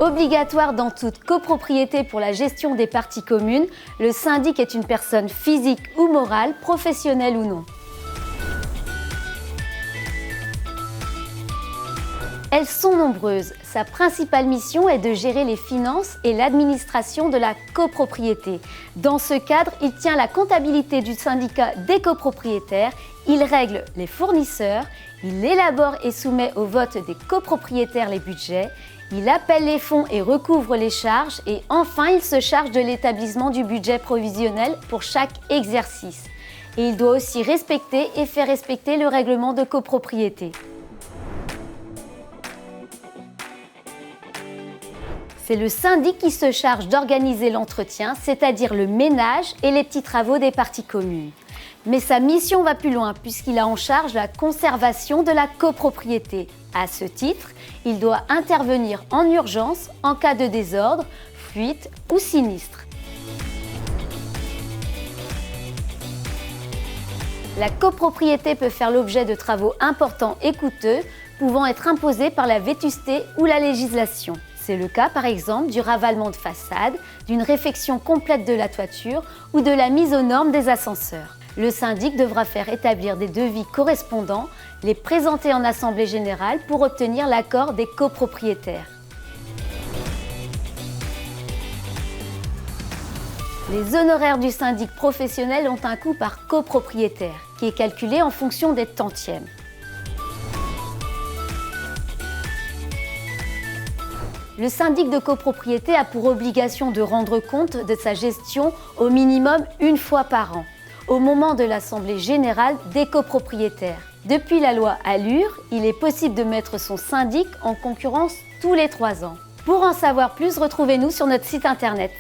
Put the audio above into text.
Obligatoire dans toute copropriété pour la gestion des parties communes, le syndic est une personne physique ou morale, professionnelle ou non. Elles sont nombreuses. Sa principale mission est de gérer les finances et l'administration de la copropriété. Dans ce cadre, il tient la comptabilité du syndicat des copropriétaires, il règle les fournisseurs, il élabore et soumet au vote des copropriétaires les budgets, il appelle les fonds et recouvre les charges et enfin il se charge de l'établissement du budget provisionnel pour chaque exercice. Et il doit aussi respecter et faire respecter le règlement de copropriété. C'est le syndic qui se charge d'organiser l'entretien, c'est-à-dire le ménage et les petits travaux des parties communes. Mais sa mission va plus loin puisqu'il a en charge la conservation de la copropriété. À ce titre, il doit intervenir en urgence en cas de désordre, fuite ou sinistre. La copropriété peut faire l'objet de travaux importants et coûteux, pouvant être imposés par la vétusté ou la législation. C'est le cas par exemple du ravalement de façade, d'une réfection complète de la toiture ou de la mise aux normes des ascenseurs. Le syndic devra faire établir des devis correspondants, les présenter en assemblée générale pour obtenir l'accord des copropriétaires. Les honoraires du syndic professionnel ont un coût par copropriétaire, qui est calculé en fonction des tantièmes. Le syndic de copropriété a pour obligation de rendre compte de sa gestion au minimum une fois par an, au moment de l'assemblée générale des copropriétaires. Depuis la loi Allure, il est possible de mettre son syndic en concurrence tous les 3 ans. Pour en savoir plus, retrouvez-nous sur notre site internet.